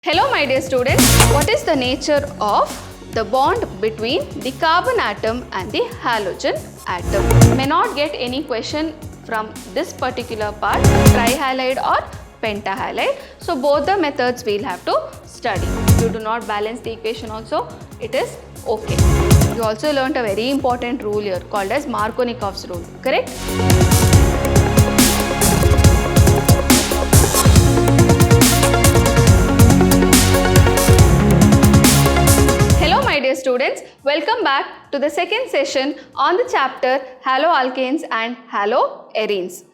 Hello my dear students, what is the nature of the bond between the carbon atom and the halogen atom? You may not get any question from this particular part, trihalide or pentahalide. So both the methods we will have to study. If you do not balance the equation also, it is okay. You also learnt a very important rule here called as Markovnikov's rule, correct? My dear students, welcome back to the second session on the chapter haloalkanes and haloarenes.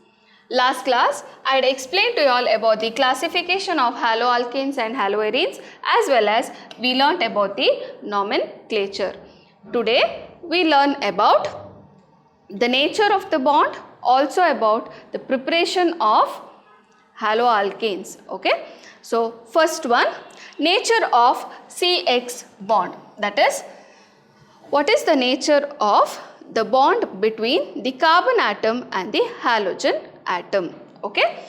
Last class, I had explained to you all about the classification of haloalkanes and haloarenes as well as we learnt about the nomenclature. Today, we learn about the nature of the bond, also about the preparation of haloalkanes. Okay. So, first one, nature of CX bond. That is, what is the nature of the bond between the carbon atom and the halogen atom? Okay.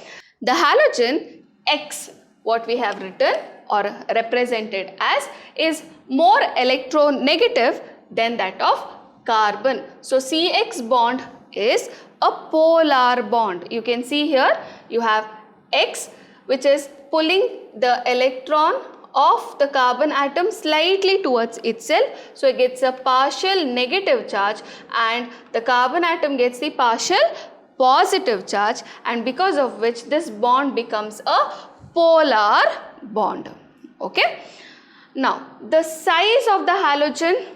The halogen X, what we have written or represented as, is more electronegative than that of carbon. So, CX bond is a polar bond. You can see here you have X, which is pulling the electron of the carbon atom slightly towards itself. So, it gets a partial negative charge and the carbon atom gets the partial positive charge, and because of which this bond becomes a polar bond. Okay. Now, the size of the halogen,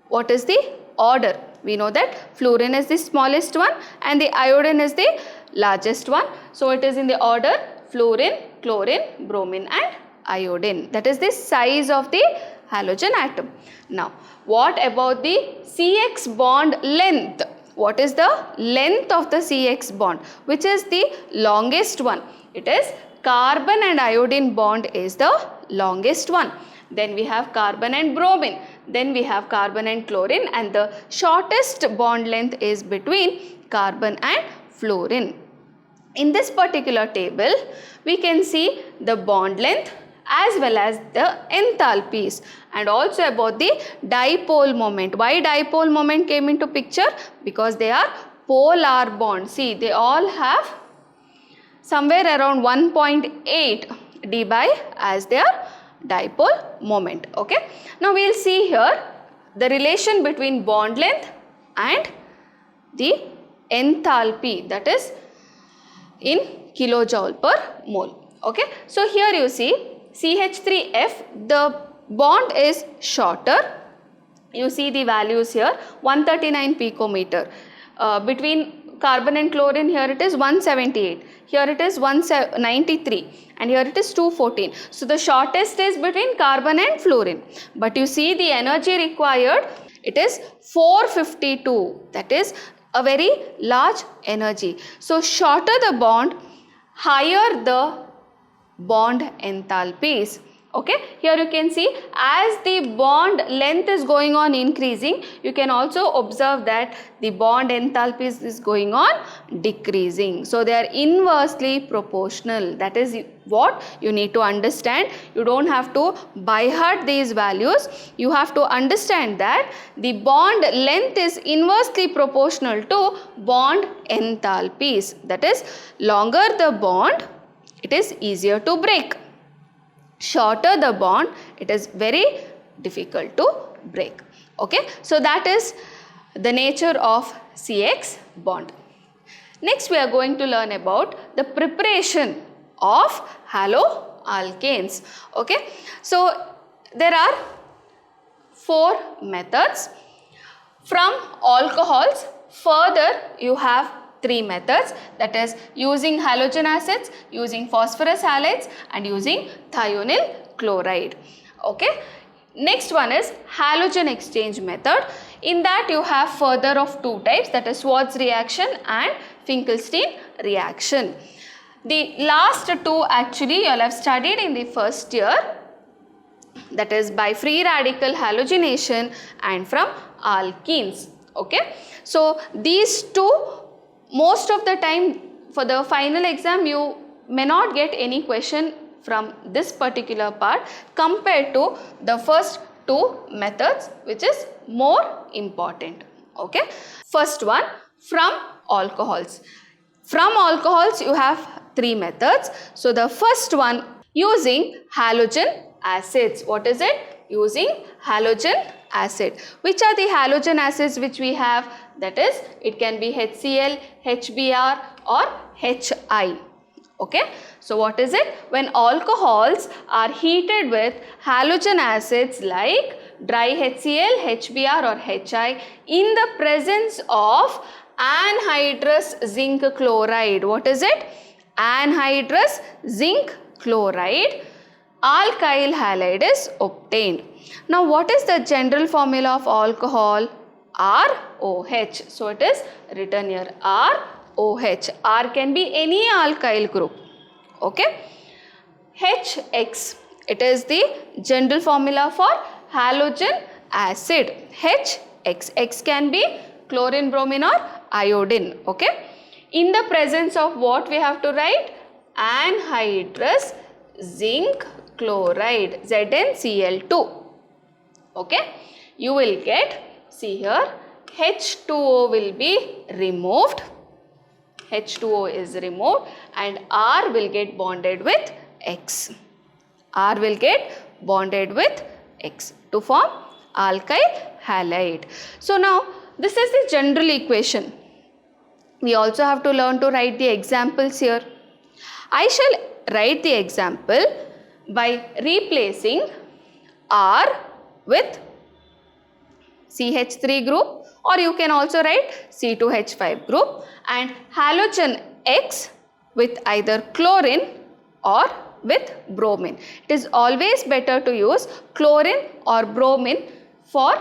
what is the order? We know that fluorine is the smallest one and the iodine is the largest one. So, it is in the order fluorine, chlorine, bromine and iodine. That is the size of the halogen atom. Now, what about the CX bond length? What is the length of the CX bond? Which is the longest one? It is carbon and iodine bond is the longest one. Then we have carbon and bromine. Then we have carbon and chlorine, and the shortest bond length is between carbon and fluorine. In this particular table, we can see the bond length as well as the enthalpies and also about the dipole moment. Why dipole moment came into picture? Because they are polar bonds. See, they all have somewhere around 1.8 d by as their dipole moment. Okay. Now, we will see here the relation between bond length and the enthalpy, that is in kilojoule per mole. Okay. So, here you see CH3F, the bond is shorter. You see the values here, 139 picometer. Between carbon and chlorine, here it is 178, here it is 193 and here it is 214. So, the shortest is between carbon and fluorine. But you see the energy required, it is 452, that is a very large energy. So, shorter the bond, higher the bond enthalpies. Okay, here you can see as the bond length is going on increasing, you can also observe that the bond enthalpies is going on decreasing. So, they are inversely proportional. That is what you need to understand. You don't have to by heart these values. You have to understand that the bond length is inversely proportional to bond enthalpies. That is, longer the bond, it is easier to break. Shorter the bond, it is very difficult to break. Okay. So, that is the nature of CX bond. Next, we are going to learn about the preparation of haloalkanes. Okay. So, there are 4 methods. From alcohols, further you have 3 methods, that is using halogen acids, using phosphorus halides and using thionyl chloride. Okay. Next one is halogen exchange method. In that you have further of 2 types, that is Schwartz reaction and Finkelstein reaction. The last 2 actually you all have studied in the first year, that is by free radical halogenation and from alkenes. Okay. So, these 2 most of the time for the final exam you may not get any question from this particular part compared to the first two methods, which is more important. Okay. First one, from alcohols. From alcohols you have three methods. So the first one, using halogen acids. What is it? Using halogen acid. Which are the halogen acids which we have? That is, it can be HCl, HBr or HI. Okay. So what is it? When alcohols are heated with halogen acids like dry HCl, HBr or HI in the presence of anhydrous zinc chloride. What is it? Anhydrous zinc chloride, alkyl halide is obtained. Now what is the general formula of alcohol? ROH. So it is written here ROH. R can be any alkyl group. Okay. HX. It is the general formula for halogen acid. HX. X can be chlorine, bromine or iodine. Okay. In the presence of what we have to write? Anhydrous zinc chloride, ZnCl2. Okay. You will get, see here, H2O will be removed. H2O is removed and R will get bonded with X. R will get bonded with X to form alkyl halide. So now this is the general equation. We also have to learn to write the examples here. I shall write the example by replacing R with CH3 group, or you can also write C2H5 group, and halogen X with either chlorine or with bromine. It is always better to use chlorine or bromine for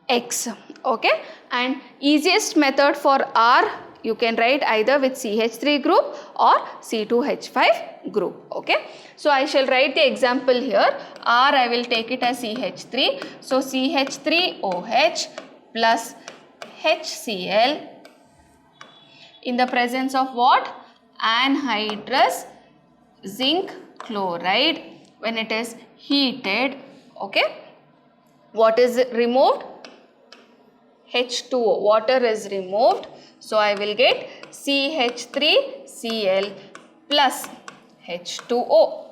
X. Okay. And easiest method for R, you can write either with CH3 group or C2H5 group. Okay. So I shall write the example here. R, I will take it as CH3. So CH3OH plus HCl in the presence of what? Anhydrous zinc chloride when it is heated. Okay. What is removed? H2O. Water is removed. So I will get CH3Cl plus H2O.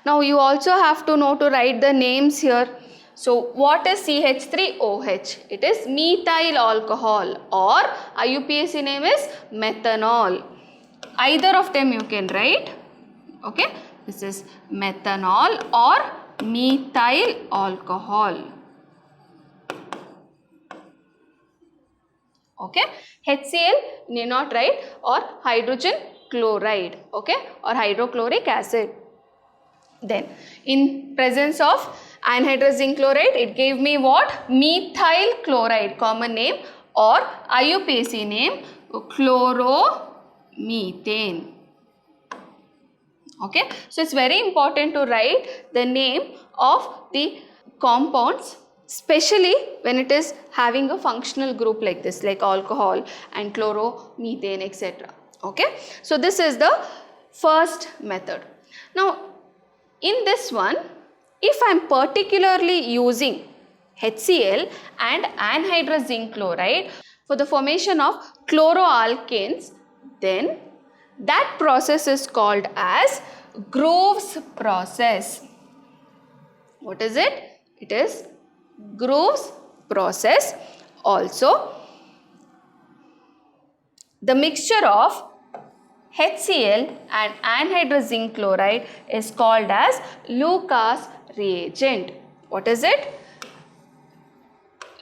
Now you also have to know to write the names here. So what is CH3OH? It is methyl alcohol, or IUPAC name is methanol. Either of them you can write. Okay. This is methanol or methyl alcohol. Okay. HCl need not write, or hydrogen chloride. Okay. Or hydrochloric acid. Then in presence of anhydrous zinc chloride, it gave me what? Methyl chloride, common name, or IUPAC name chloromethane. Okay. So it's very important to write the name of the compounds, especially when it is having a functional group like this, like alcohol and chloromethane, etc. Okay. So this is the first method. Now in this one, if I am particularly using HCl and anhydrous zinc chloride for the formation of chloroalkanes, then that process is called as Grove's process. What is it? It is Grove's process. Also, the mixture of HCl and anhydrous zinc chloride is called as Lucas reagent. What is it?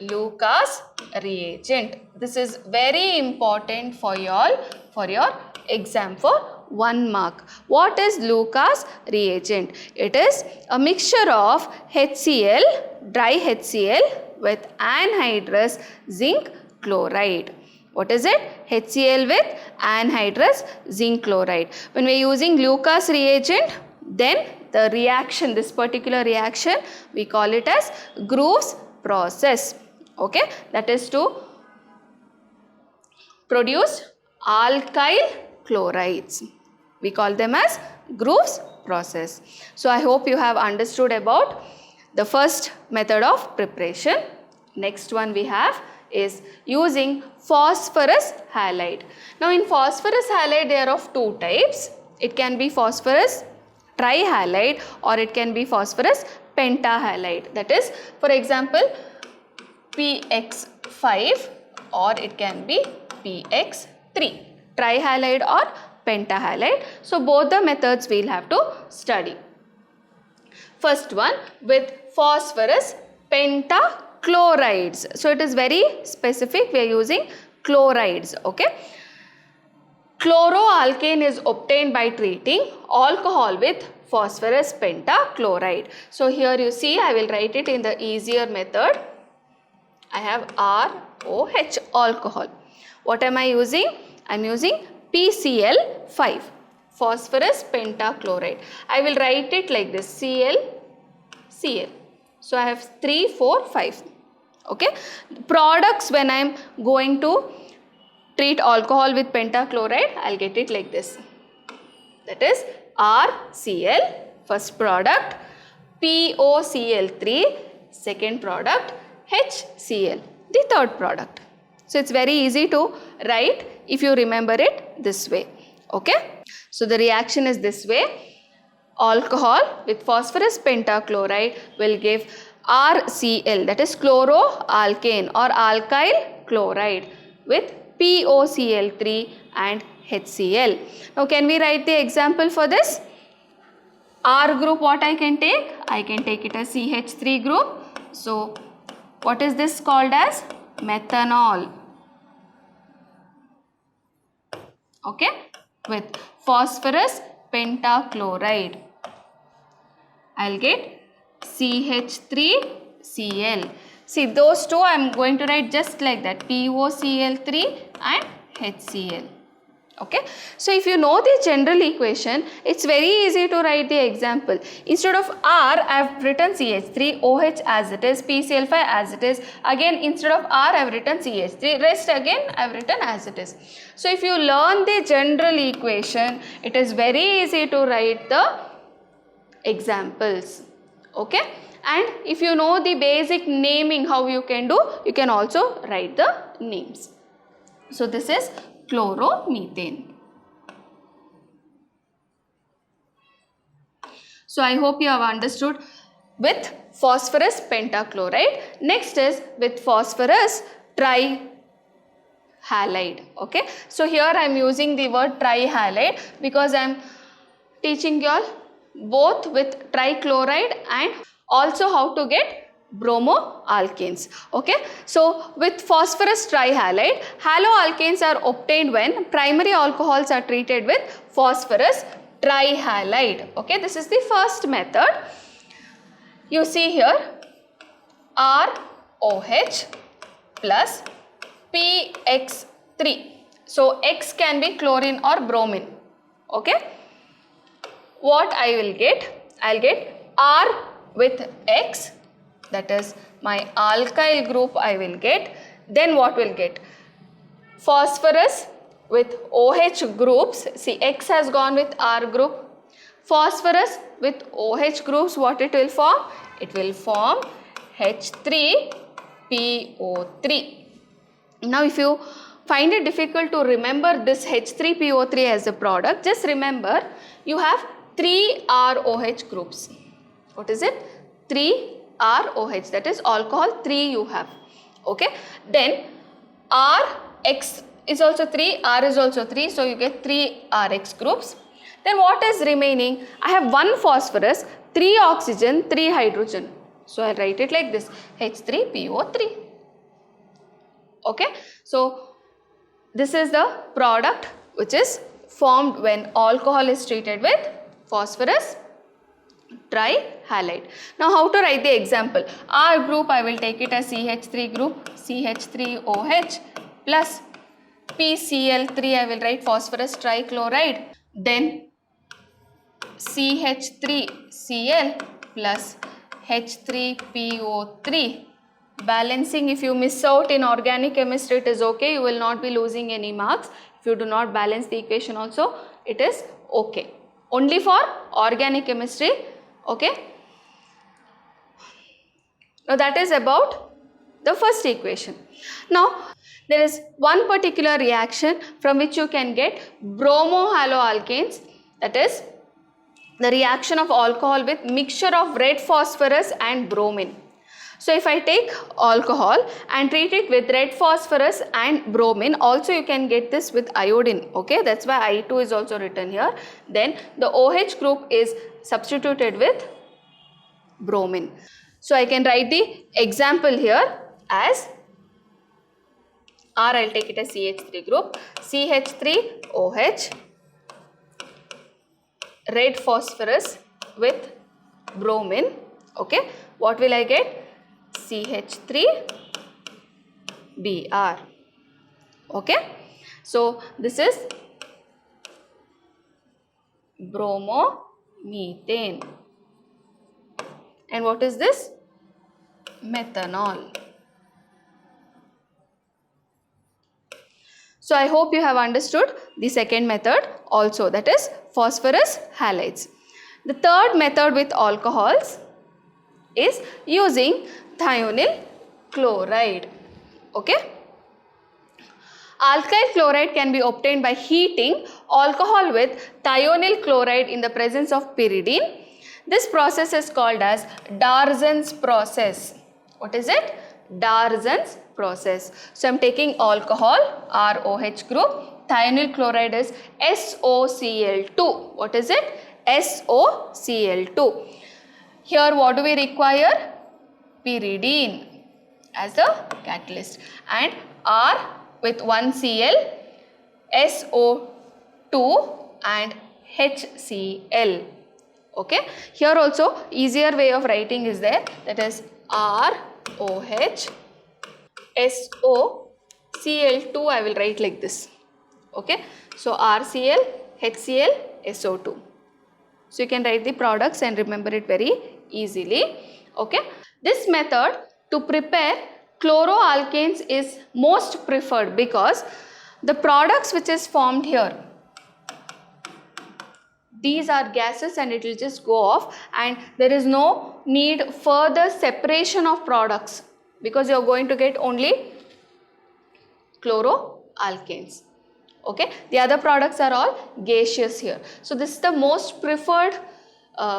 Lucas reagent. This is very important for you all for your exam for 1 mark. What is Lucas reagent? It is a mixture of HCl, dry HCl with anhydrous zinc chloride. What is it? HCl with anhydrous zinc chloride. When we are using Lucas reagent, then the reaction, this particular reaction, we call it as Grove's process. Okay, that is to produce alkyl chlorides. We call them as Grove's process. So I hope you have understood about the first method of preparation. Next one we have is using phosphorus halide. Now in phosphorus halide there are of two types. It can be phosphorus trihalide or it can be phosphorus pentahalide. That is, for example, PX5 or it can be PX3, trihalide or pentahalide. So both the methods we will have to study. First one with phosphorus pentachlorides. So it is very specific, we are using chlorides, okay. Chloroalkane is obtained by treating alcohol with phosphorus pentachloride. So here you see, I will write it in the easier method. I have ROH, alcohol. What am I using? I am using PCl5, phosphorus pentachloride. I will write it like this, Cl. So I have 3, 4, 5. Okay. Products, when I am going to treat alcohol with pentachloride, I will get it like this. That is RCl, first product, POCl3, second product, HCl, the third product. So it's very easy to write if you remember it this way. Okay. So the reaction is this way. Alcohol with phosphorus pentachloride will give RCl, that is chloroalkane or alkyl chloride, with POCl3 and HCl. Now can we write the example for this? R group, what I can take? I can take it as CH3 group. So what is this called as? Methanol. Okay, with phosphorus pentachloride, I'll get CH3Cl. See, those two I am going to write just like that, POCl3 and HCl. Okay. So if you know the general equation, it's very easy to write the example. Instead of R, I have written CH3, OH as it is, PCl5 as it is. Again, instead of R, I have written CH3. Rest again, I have written as it is. So if you learn the general equation, it is very easy to write the examples. Okay. And if you know the basic naming, how you can do, you can also write the names. So this is chloromethane. So I hope you have understood with phosphorus pentachloride. Next is with phosphorus trihalide. Okay. So here I am using the word trihalide because I am teaching you all both with trichloride and also how to get bromoalkanes. Okay. So with phosphorus trihalide, haloalkanes are obtained when primary alcohols are treated with phosphorus trihalide. Okay. This is the first method. You see here ROH plus PX3. So X can be chlorine or bromine. Okay. What I will get? I will get R with X, that is my alkyl group I will get. Then what will get? Phosphorus with OH groups. See, X has gone with R group. Phosphorus with OH groups, what it will form? It will form H3PO3. Now if you find it difficult to remember this H3PO3 as a product, just remember you have 3 ROH groups. What is it? 3 ROH, that is alcohol 3 you have. Okay. Then RX is also 3, R is also 3, so you get 3 RX groups. Then what is remaining? I have 1 phosphorus, 3 oxygen, 3 hydrogen. So I write it like this, H3PO3. Okay. So this is the product which is formed when alcohol is treated with phosphorus trihalide. Now how to write the example? R group I will take it as CH3 group, CH3OH plus PCl3 I will write phosphorus trichloride, then CH3Cl plus H3PO3. Balancing, if you miss out in organic chemistry, it is okay, you will not be losing any marks. If you do not balance the equation also, it is okay. only for organic chemistry. Okay. Now that is about the first equation. Now there is one particular reaction from which you can get bromohaloalkanes, that is the reaction of alcohol with mixture of red phosphorus and bromine. So if I take alcohol and treat it with red phosphorus and bromine, also you can get this with iodine. Okay, that's why I2 is also written here. Then the OH group is substituted with bromine. So I can write the example here as R, I'll take it as CH3 group, CH3OH, red phosphorus with bromine. Okay, what will I get? CH3Br. Okay, so this is bromomethane. And what is this? Methanol. So I hope you have understood the second method also, that is phosphorus halides. The third method with alcohols is using thionyl chloride. Okay. Alkyl chloride can be obtained by heating alcohol with thionyl chloride in the presence of pyridine. This process is called as Darzens process. What is it? Darzens process. So I am taking alcohol, ROH group, thionyl chloride is SOCl2. What is it? SOCl2. Here what do we require? Pyridine as the catalyst, and R with 1 Cl, SO2 and HCl. Okay. Here also easier way of writing is there, that is ROH SOCl2. I will write like this. Okay. So RCl, HCl, SO2. So you can write the products and remember it very easily. Okay. This method to prepare chloroalkanes is most preferred because the products which is formed here, these are gases and it will just go off, and there is no need further separation of products because you are going to get only chloroalkanes. Okay, the other products are all gaseous here. So this is the most preferred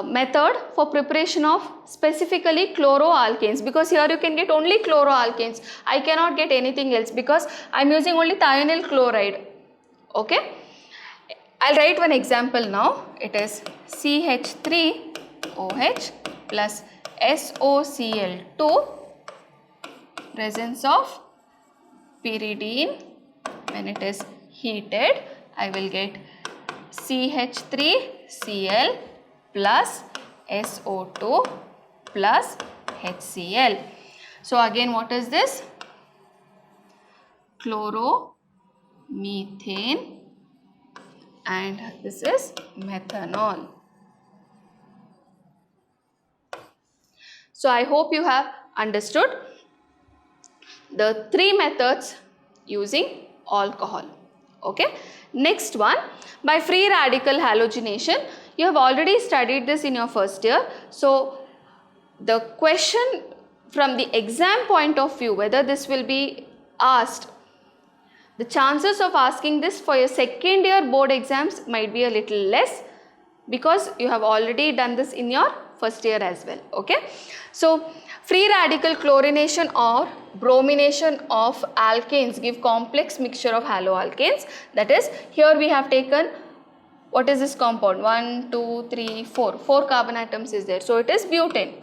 method for preparation of specifically chloroalkanes, because here you can get only chloroalkanes. I cannot get anything else because I am using only thionyl chloride. Okay, I will write one example now. It is CH3OH plus SOCl2, presence of pyridine. When it is heated, I will get CH3Cl plus SO2 plus HCl. So again, what is this? Chloromethane, and this is methanol. So I hope you have understood the three methods using alcohol. Okay. Next one, by free radical halogenation. You have already studied this in your first year. So the question from the exam point of view, whether this will be asked, the chances of asking this for your second year board exams might be a little less because you have already done this in your first year as well. Okay. So free radical chlorination or bromination of alkanes give complex mixture of haloalkanes. That is, here we have taken, what is this compound? 1, 2, 3, 4. 4 carbon atoms is there. So it is butane.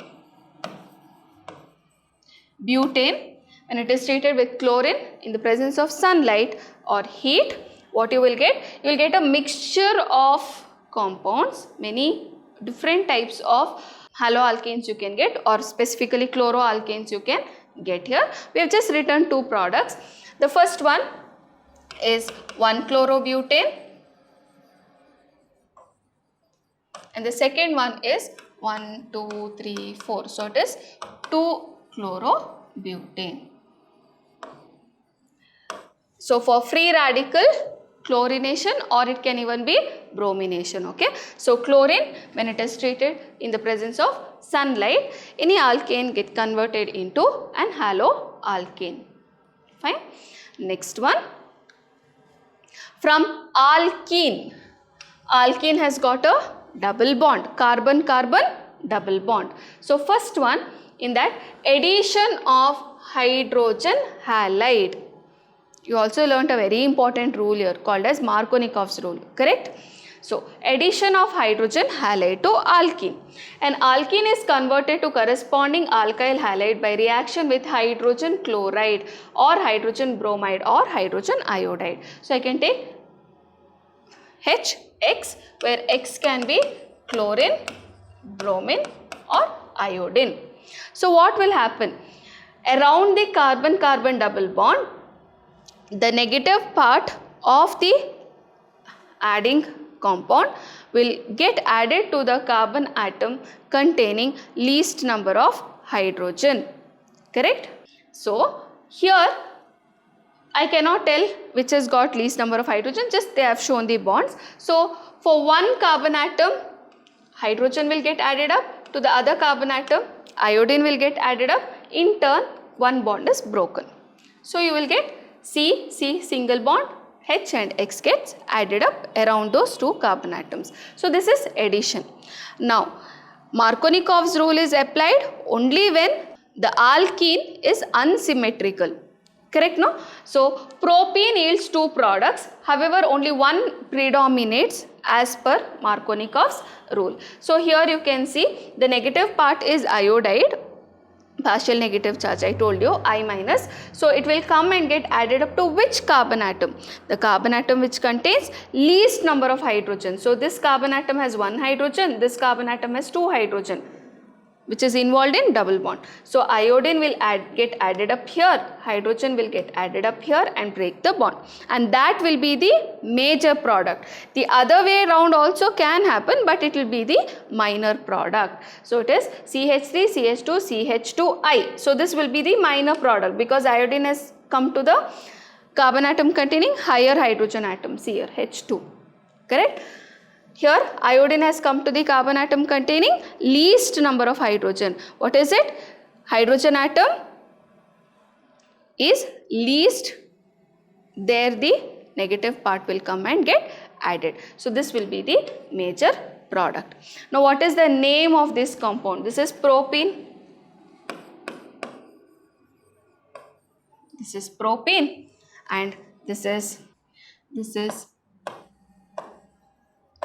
Butane, when it is treated with chlorine in the presence of sunlight or heat, what you will get? You will get a mixture of compounds, many different types of haloalkanes you can get, or specifically chloroalkanes you can get here. We have just written two products. The first one is 1-chlorobutane and the second one is 1, 2, 3, 4. So it is 2-chlorobutane. So for free radical chlorination, or it can even be bromination. Okay, so chlorine, when it is treated in the presence of sunlight, any alkane get converted into an haloalkane. Fine. Next one, from alkene. Alkene has got a double bond, carbon-carbon double bond. So first one, in that, addition of hydrogen halide. You also learnt a very important rule here called as Markovnikov's rule, correct? So addition of hydrogen halide to alkene. An alkene is converted to corresponding alkyl halide by reaction with hydrogen chloride or hydrogen bromide or hydrogen iodide. So I can take HX, where X can be chlorine, bromine or iodine. So what will happen? Around the carbon-carbon double bond, the negative part of the adding compound will get added to the carbon atom containing least number of hydrogen, correct? So here I cannot tell which has got least number of hydrogen, just they have shown the bonds. So for one carbon atom, hydrogen will get added up, to the other carbon atom, iodine will get added up, in turn one bond is broken. So you will get C single bond, H and X gets added up around those two carbon atoms. So this is addition. Now Markovnikov's rule is applied only when the alkene is unsymmetrical. Correct, no? So propene yields two products, however only one predominates as per Markovnikov's rule. So here you can see the negative part is iodide, partial negative charge, I told you, I minus. So it will come and get added up to which carbon atom? The carbon atom which contains least number of hydrogen. So this carbon atom has one hydrogen, this carbon atom has two hydrogen, which is involved in double bond. So iodine will get added up here, hydrogen will get added up here and break the bond, and that will be the major product. The other way around also can happen, but it will be the minor product. So it is CH3, CH2, CH2I. So this will be the minor product because iodine has come to the carbon atom containing higher hydrogen atoms here, H2, correct? Here iodine has come to the carbon atom containing least number of hydrogen. What is it? Hydrogen atom is least, there the negative part will come and get added. So this will be the major product. Now what is the name of this compound? This is propene. This is propene and this is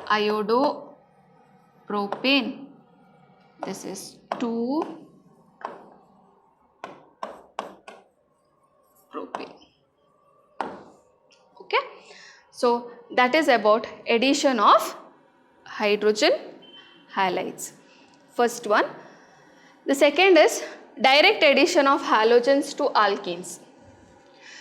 iodopropane. This is 2-propane. Okay. So that is about addition of hydrogen halides. First one. The second is direct addition of halogens to alkenes.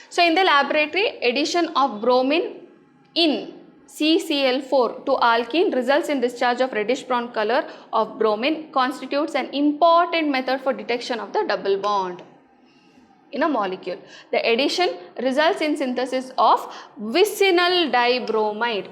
So in the laboratory, addition of bromine in CCl4 to alkene results in discharge of reddish brown color of bromine, constitutes an important method for detection of the double bond in a molecule. The addition results in synthesis of vicinal dibromide,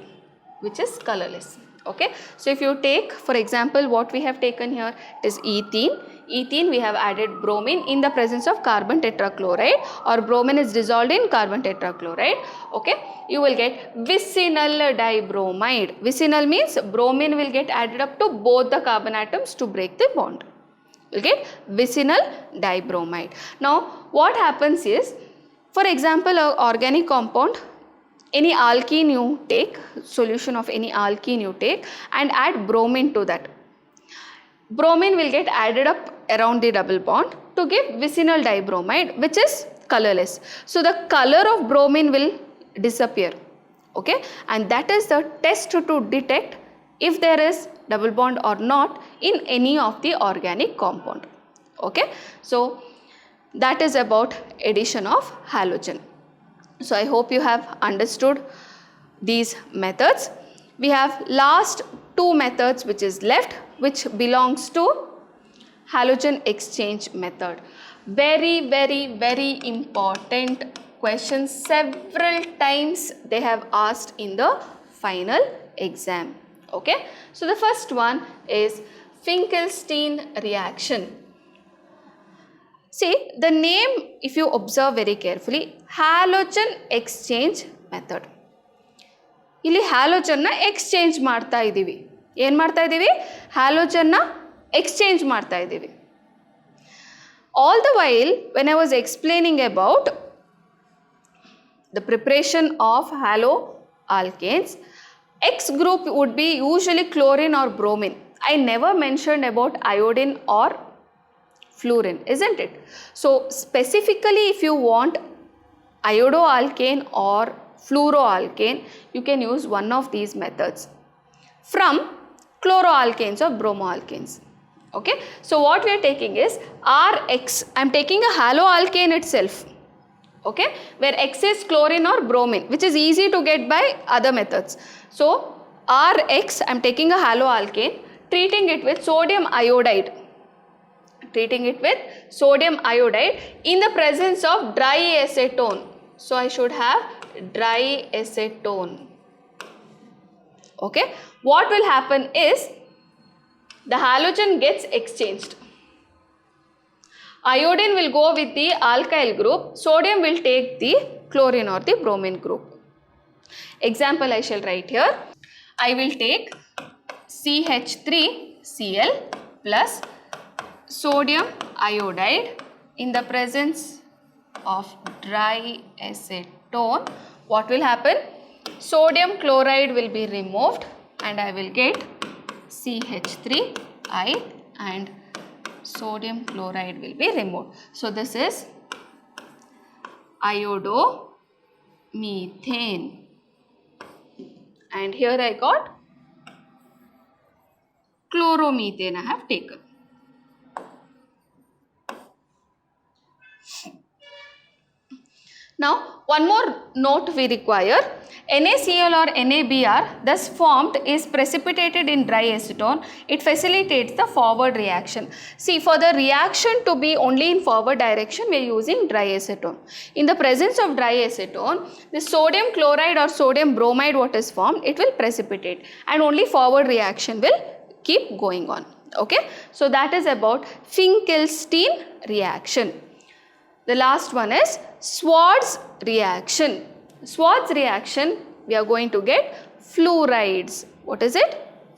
which is colorless. Okay, so if you take for example what we have taken here is ethene. Ethene we have added bromine in the presence of carbon tetrachloride, or bromine is dissolved in carbon tetrachloride. Okay, you will get vicinal dibromide. Vicinal means bromine will get added up to both the carbon atoms to break the bond. You will get vicinal dibromide. Now what happens is, for example, an organic compound, any alkene you take, solution of any alkene you take and add bromine to that. Bromine will get added up around the double bond to give vicinal dibromide, which is colorless. So the color of bromine will disappear. Okay, and that is the test to detect if there is double bond or not in any of the organic compound. Okay, so that is about addition of halogen. So I hope you have understood these methods. We have last two methods which is left, which belongs to halogen exchange method. Very, very, very important question. Several times they have asked in the final exam. Okay. So the first one is Finkelstein reaction. See the name, if you observe very carefully, halogen exchange method. ಇಲ್ಲಿ ಹ್ಯಾಲೋಜನ್ನ exchange ಮಾಡ್ತಾ ಇದ್ದೀವಿ. ಏನು ಮಾಡ್ತಾ ಇದ್ದೀವಿ? ಹ್ಯಾಲೋಜನ್ನ exchange ಮಾಡ್ತಾ ಇದ್ದೀವಿ. All the while when I was explaining about the preparation of haloalkanes, X group would be usually chlorine or bromine. I never mentioned about iodine or fluorine, isn't it? So specifically if you want iodoalkane or fluoroalkane, you can use one of these methods from chloroalkanes or bromoalkanes. Okay, so what we are taking is Rx. I am taking a haloalkane itself. Okay, where X is chlorine or bromine, which is easy to get by other methods. So Rx, I am taking a haloalkane, treating it with sodium iodide. Treating it with sodium iodide in the presence of dry acetone. So I should have dry acetone. Okay, what will happen is the halogen gets exchanged. Iodine will go with the alkyl group, sodium will take the chlorine or the bromine group. Example I shall write here. I will take CH3Cl plus sodium iodide in the presence of dry acetone. What will happen? Sodium chloride will be removed and I will get CH3I and sodium chloride will be removed. So this is iodomethane and here I got chloromethane I have taken. Now one more note we require. NaCl or NaBr thus formed is precipitated in dry acetone. It facilitates the forward reaction. See, for the reaction to be only in forward direction, we are using dry acetone. In the presence of dry acetone, the sodium chloride or sodium bromide what is formed, it will precipitate and only forward reaction will keep going on. Okay, so that is about Finkelstein reaction. The last one is Schwarz reaction. Schwarz reaction, we are going to get fluorides. What is it?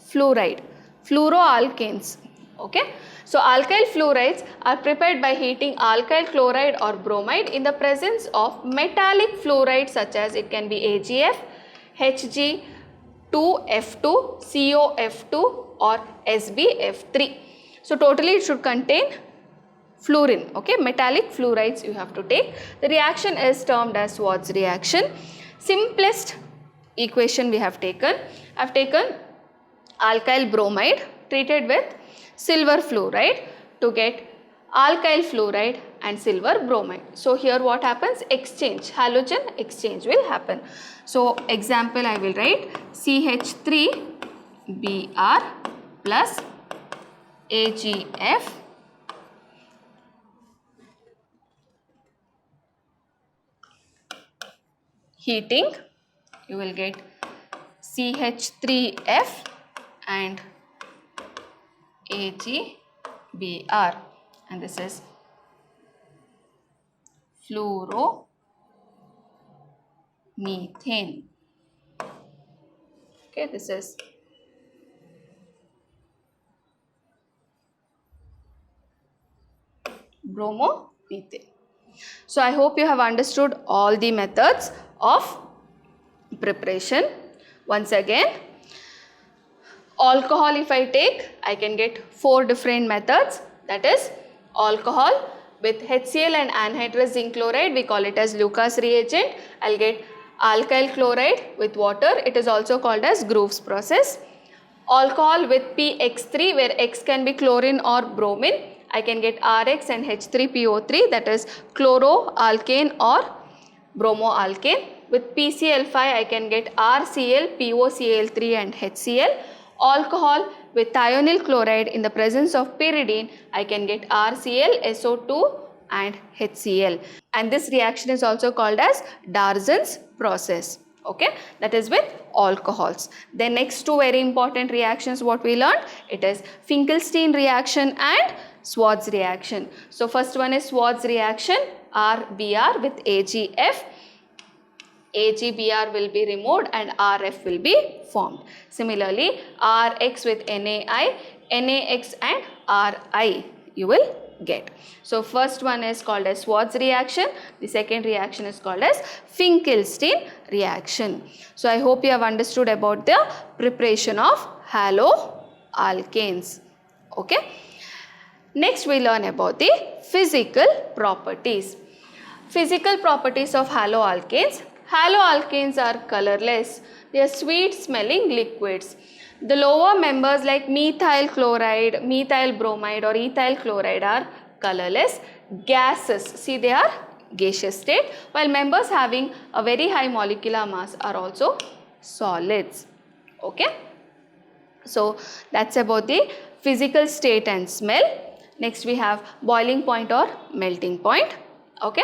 Fluoride. Fluoroalkanes. Okay. So alkyl fluorides are prepared by heating alkyl chloride or bromide in the presence of metallic fluorides such as it can be AgF, Hg2F2, COF2 or SbF3. So totally it should contain fluorine. Okay, metallic fluorides you have to take. The reaction is termed as Schwarz reaction. Simplest equation we have taken. I have taken alkyl bromide treated with silver fluoride to get alkyl fluoride and silver bromide. So here what happens? Exchange, halogen exchange will happen. So example I will write CH3Br plus AgF heating, you will get CH3F and AgBr and this is fluoromethane. Okay, this is bromomethane. So I hope you have understood all the methods of preparation. Once again, alcohol if I take, I can get 4 different methods, that is alcohol with HCl and anhydrous zinc chloride, we call it as Lucas reagent. I'll get alkyl chloride with water, it is also called as Grove's process. Alcohol with PX3 where X can be chlorine or bromine, I can get Rx and H3PO3, that is chloroalkane or bromoalkane. With PCl5 I can get RCl, POCl3 and HCl. Alcohol with thionyl chloride in the presence of pyridine, I can get RCl, SO2 and HCl. And this reaction is also called as Darzon's process. Okay, that is with alcohols. Then next two very important reactions what we learned, it is Finkelstein reaction and Schwarz reaction. So first one is Schwarz reaction, RBr with AgF. AgBr will be removed and RF will be formed. Similarly, Rx with NaI, NaX and Ri you will get. So first one is called as Schwarz reaction, the second reaction is called as Finkelstein reaction. So I hope you have understood about the preparation of haloalkanes. Okay. Next we learn about the physical properties. Physical properties of haloalkanes. Haloalkanes are colorless. They are sweet smelling liquids. The lower members like methyl chloride, methyl bromide or ethyl chloride are colorless gases. See, they are gaseous state, while members having a very high molecular mass are also solids. Okay. So that's about the physical state and smell. Next we have boiling point or melting point. Okay.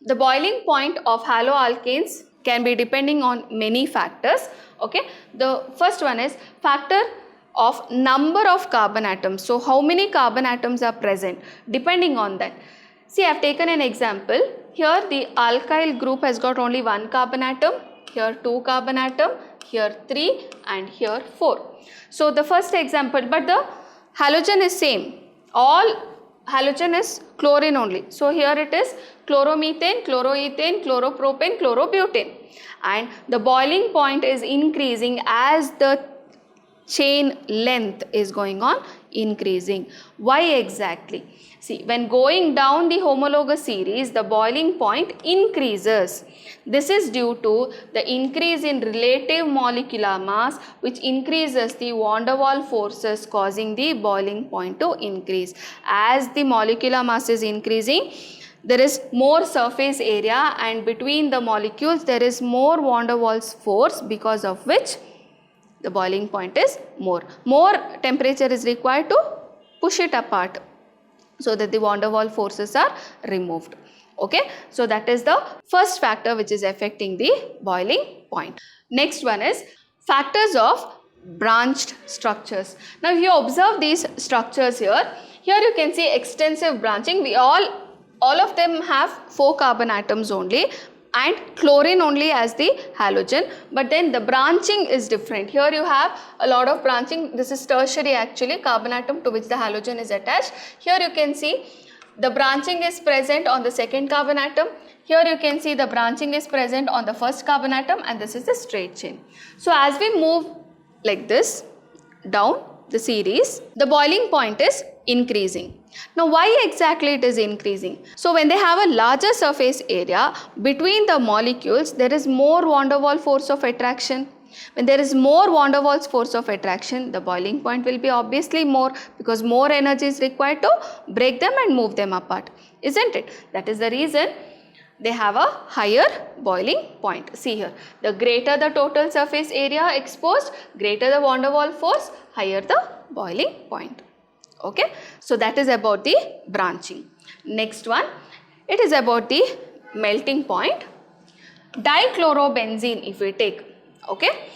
The boiling point of haloalkanes can be depending on many factors. Okay. The first one is factor of number of carbon atoms. So how many carbon atoms are present, depending on that. See, I have taken an example. Here the alkyl group has got only one carbon atom, here 2 carbon atom, here 3 and here 4. So the first example, but the halogen is same. All halogen is chlorine only. So here it is chloromethane, chloroethane, chloropropane, chlorobutane. And the boiling point is increasing as the chain length is going on increasing. Why exactly? See, when going down the homologous series, the boiling point increases. This is due to the increase in relative molecular mass, which increases the van der Waals forces, causing the boiling point to increase. As the molecular mass is increasing, there is more surface area, and between the molecules there is more van der Waals force, because of which the boiling point is more. More temperature is required to push it apart, so that the van der Waals forces are removed. Okay, so that is the first factor which is affecting the boiling point. Next one is factors of branched structures. Now if you observe these structures here you can see extensive branching. We all of them have 4 carbon atoms only and chlorine only as the halogen, but then the branching is different. Here you have a lot of branching. This is tertiary actually, carbon atom to which the halogen is attached. Here you can see the branching is present on the second carbon atom. Here you can see the branching is present on the first carbon atom, and this is the straight chain. So as we move like this down the series, the boiling point is increasing. Now why exactly it is increasing? So when they have a larger surface area between the molecules, there is more van der Waals force of attraction. When there is more van der Waals force of attraction, the boiling point will be obviously more, because more energy is required to break them and move them apart, isn't it? That is the reason they have a higher boiling point. See here, the greater the total surface area exposed, greater the van der Waals force, higher the boiling point. Okay, so that is about the branching. Next one, it is about the melting point. Dichlorobenzene if we take, okay,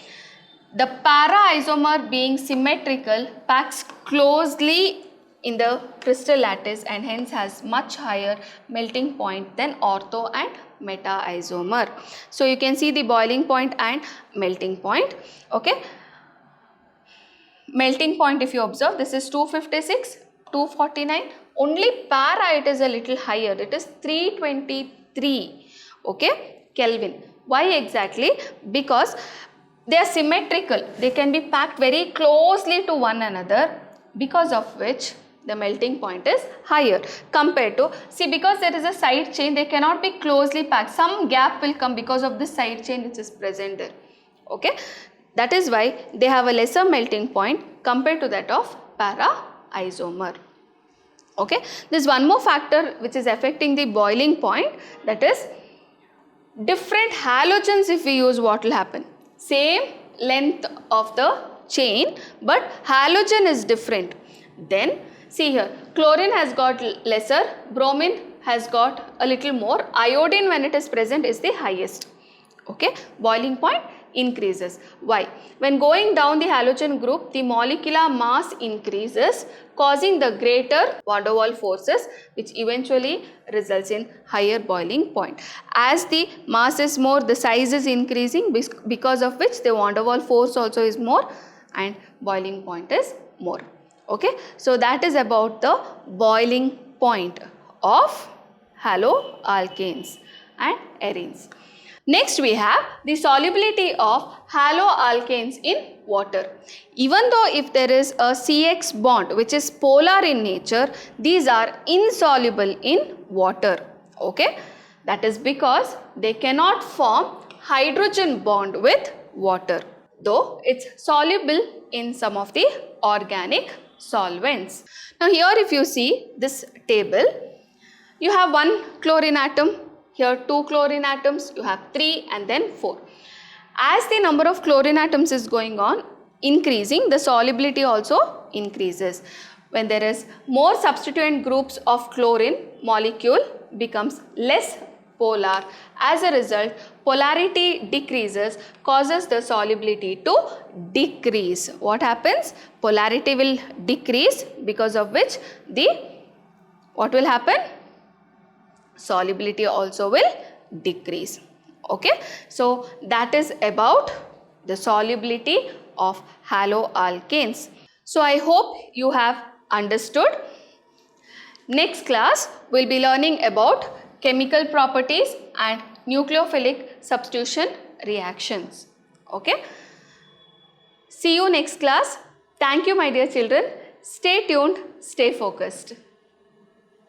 the para isomer being symmetrical packs closely in the crystal lattice and hence has much higher melting point than ortho and meta isomer. So you can see the boiling point and melting point. Okay, melting point if you observe, this is 256, 249. Only para it is a little higher, it is 323, okay, Kelvin. Why exactly? Because they are symmetrical, they can be packed very closely to one another, because of which the melting point is higher compared to, see, because there is a side chain, they cannot be closely packed. Some gap will come because of this side chain which is present there. Okay, that is why they have a lesser melting point compared to that of para isomer. Okay, there is one more factor which is affecting the boiling point, that is different halogens. If we use, what will happen? Same length of the chain, but halogen is different. Then see here, chlorine has got lesser, bromine has got a little more, iodine when it is present is the highest. Okay, boiling point increases. Why? When going down the halogen group, the molecular mass increases, causing the greater van der Waals forces, which eventually results in higher boiling point. As the mass is more, the size is increasing, because of which the van der Waals force also is more and boiling point is more. Okay, so that is about the boiling point of haloalkanes and arenes. Next we have the solubility of haloalkanes in water. Even though if there is a CX bond which is polar in nature, these are insoluble in water. Okay, that is because they cannot form hydrogen bond with water, though it's soluble in some of the organic solvents. Now here if you see this table, you have one chlorine atom, here 2 chlorine atoms, you have 3 and then 4. As the number of chlorine atoms is going on increasing, the solubility also increases. When there is more substituent groups of chlorine, molecule becomes less polar. As a result, polarity decreases, causes the solubility to decrease. What happens? Polarity will decrease, because of which what will happen? Solubility also will decrease. Okay, so that is about the solubility of haloalkanes. So I hope you have understood. Next class we will be learning about chemical properties and nucleophilic substitution reactions. Okay, see you next class. Thank you my dear children. Stay tuned, stay focused.